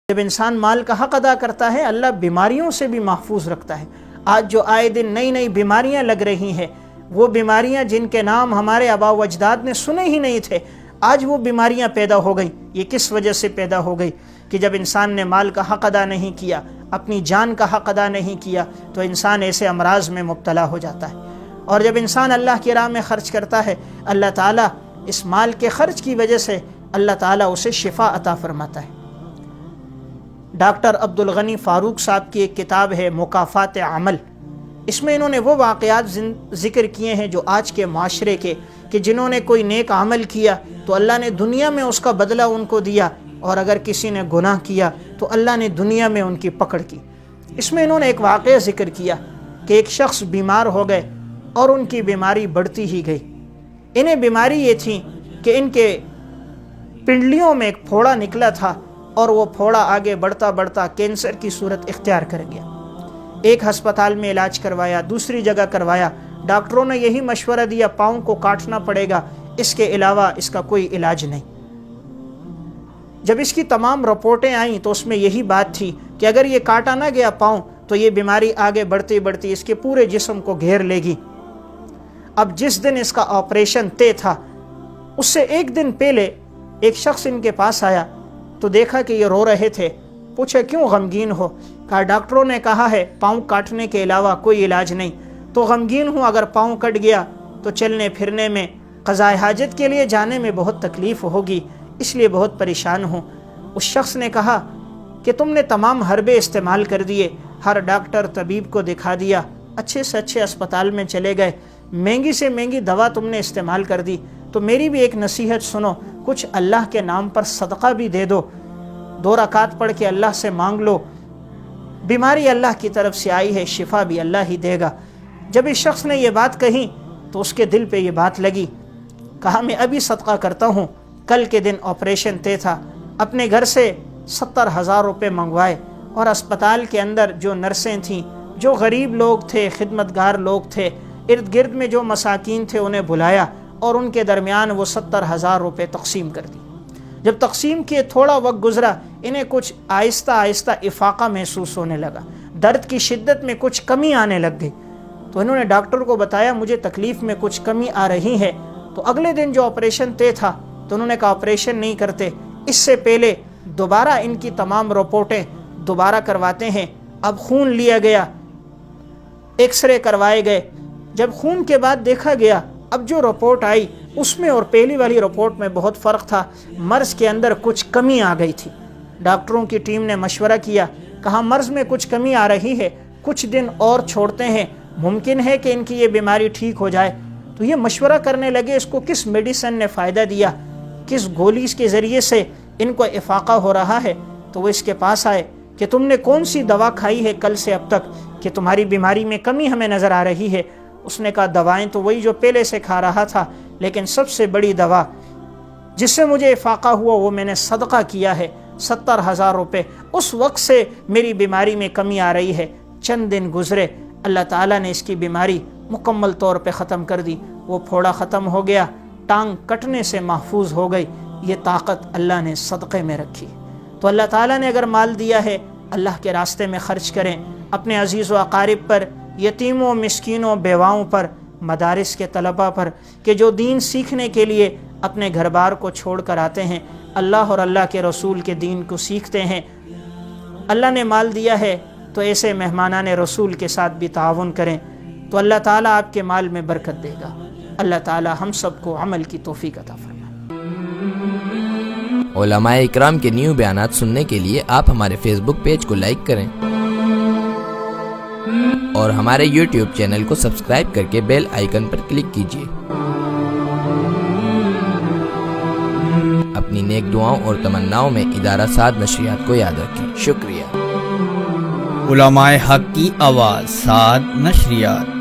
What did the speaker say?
جب انسان مال کا حق ادا کرتا ہے اللہ بیماریوں سے بھی محفوظ رکھتا ہے۔ آج جو آئے دن نئی نئی بیماریاں لگ رہی ہیں، وہ بیماریاں جن کے نام ہمارے آباء و اجداد نے سنے ہی نہیں تھے، آج وہ بیماریاں پیدا ہو گئی۔ یہ کس وجہ سے پیدا ہو گئی؟ کہ جب انسان نے مال کا حق ادا نہیں کیا، اپنی جان کا حق ادا نہیں کیا، تو انسان ایسے امراض میں مبتلا ہو جاتا ہے۔ اور جب انسان اللہ کی راہ میں خرچ کرتا ہے، اللہ تعالیٰ اس مال کے خرچ کی وجہ سے اللہ تعالیٰ اسے شفا عطا فرماتا ہے۔ ڈاکٹر عبدالغنی فاروق صاحب کی ایک کتاب ہے مکافات عمل، اس میں انہوں نے وہ واقعات ذکر کیے ہیں جو آج کے معاشرے کے، کہ جنہوں نے کوئی نیک عمل کیا تو اللہ نے دنیا میں اس کا بدلہ ان کو دیا، اور اگر کسی نے گناہ کیا تو اللہ نے دنیا میں ان کی پکڑ کی۔ اس میں انہوں نے ایک واقعہ ذکر کیا کہ ایک شخص بیمار ہو گئے اور ان کی بیماری بڑھتی ہی گئی۔ انہیں بیماری یہ تھی کہ ان کے پنڈلیوں میں ایک پھوڑا نکلا تھا، اور وہ پھوڑا آگے بڑھتا بڑھتا کینسر کی صورت اختیار کر گیا۔ ایک ہسپتال میں علاج کروایا، دوسری جگہ کروایا، ڈاکٹروں نے یہی مشورہ دیا پاؤں کو کاٹنا پڑے گا، اس کے علاوہ اس کا کوئی علاج نہیں۔ جب اس کی تمام رپورٹیں آئیں تو اس میں یہی بات تھی کہ اگر یہ کاٹا نہ گیا پاؤں تو یہ بیماری آگے بڑھتی بڑھتی اس کے پورے جسم کو گھیر لے گی۔ اب جس دن اس کا آپریشن طے تھا، اس سے ایک دن پہلے ایک شخص ان کے پاس آیا تو دیکھا کہ یہ رو رہے تھے۔ پوچھا کیوں غمگین ہو؟ کہا ڈاکٹروں نے کہا ہے پاؤں کاٹنے کے علاوہ کوئی علاج نہیں، تو غمگین ہوں، اگر پاؤں کٹ گیا تو چلنے پھرنے میں، قضاء حاجت کے لیے جانے میں بہت تکلیف ہوگی، اس لیے بہت پریشان ہوں۔ اس شخص نے کہا کہ تم نے تمام حربے استعمال کر دیے، ہر ڈاکٹر طبیب کو دکھا دیا، اچھے سے اچھے اسپتال میں چلے گئے، مہنگی سے مہنگی دوا تم نے استعمال کر دی، تو میری بھی ایک نصیحت سنو، کچھ اللہ کے نام پر صدقہ بھی دے دو، 2 رکعت پڑھ کے اللہ سے مانگ لو، بیماری اللہ کی طرف سے آئی ہے، شفا بھی اللہ ہی دے گا۔ جب اس شخص نے یہ بات کہی تو اس کے دل پہ یہ بات لگی، کہا میں ابھی صدقہ کرتا ہوں۔ کل کے دن آپریشن طے تھا، اپنے گھر سے 70,000 روپے منگوائے، اور اسپتال کے اندر جو نرسیں تھیں، جو غریب لوگ تھے، خدمتگار لوگ تھے، ارد گرد میں جو مساکین تھے انہیں بلایا، اور ان کے درمیان وہ 70,000 روپے تقسیم کر دی۔ جب تقسیم کیے تھوڑا وقت گزرا، انہیں کچھ آہستہ آہستہ افاقہ محسوس ہونے لگا، درد کی شدت میں کچھ کمی آنے لگ گئی۔ تو انہوں نے ڈاکٹر کو بتایا مجھے تکلیف میں کچھ کمی آ رہی ہے۔ تو اگلے دن جو آپریشن طے تھا تو انہوں نے کہا آپریشن نہیں کرتے، اس سے پہلے دوبارہ ان کی تمام رپورٹیں دوبارہ کرواتے ہیں۔ اب خون لیا گیا، ایکس رے کروائے گئے، جب خون کے بعد دیکھا گیا، اب جو رپورٹ آئی اس میں اور پہلی والی رپورٹ میں بہت فرق تھا، مرض کے اندر کچھ کمی آ گئی تھی۔ ڈاکٹروں کی ٹیم نے مشورہ کیا، کہا مرض میں کچھ کمی آ رہی ہے، کچھ دن اور چھوڑتے ہیں، ممکن ہے کہ ان کی یہ بیماری ٹھیک ہو جائے۔ تو یہ مشورہ کرنے لگے اس کو کس میڈیسن نے فائدہ دیا، کس گولی کے ذریعے سے ان کو افاقہ ہو رہا ہے۔ تو وہ اس کے پاس آئے کہ تم نے کون سی دوا کھائی ہے کل سے اب تک کہ تمہاری بیماری میں کمی ہمیں نظر آ رہی ہے؟ اس نے کہا دوائیں تو وہی جو پہلے سے کھا رہا تھا، لیکن سب سے بڑی دوا جس سے مجھے افاقہ ہوا وہ میں نے صدقہ کیا ہے، 70,000 روپے، اس وقت سے میری بیماری میں کمی آ رہی ہے۔ چند دن گزرے، اللہ تعالیٰ نے اس کی بیماری مکمل طور پہ ختم کر دی، وہ پھوڑا ختم ہو گیا، ٹانگ کٹنے سے محفوظ ہو گئی۔ یہ طاقت اللہ نے صدقے میں رکھی۔ تو اللہ تعالیٰ نے اگر مال دیا ہے، اللہ کے راستے میں خرچ کریں، اپنے عزیز و اقارب پر، یتیموں، مسکینوں، بیواؤں پر، مدارس کے طلباء پر، کہ جو دین سیکھنے کے لیے اپنے گھر بار کو چھوڑ کر آتے ہیں، اللہ اور اللہ کے رسول کے دین کو سیکھتے ہیں۔ اللہ نے مال دیا ہے تو ایسے مہمانان رسول کے ساتھ بھی تعاون کریں، تو اللہ تعالیٰ آپ کے مال میں برکت دے گا۔ اللہ تعالیٰ ہم سب کو عمل کی توفیق عطا فرمائے۔ علماء اکرام کے نیو بیانات سننے کے لیے آپ ہمارے فیس بک پیج کو لائک کریں اور ہمارے یوٹیوب چینل کو سبسکرائب کر کے بیل آئیکن پر کلک کیجیے۔ اپنی نیک دعاؤں اور تمناؤں میں ادارہ سعد نشریات کو یاد رکھیں۔ شکریہ۔ علماء حق کی آواز، سعد نشریات۔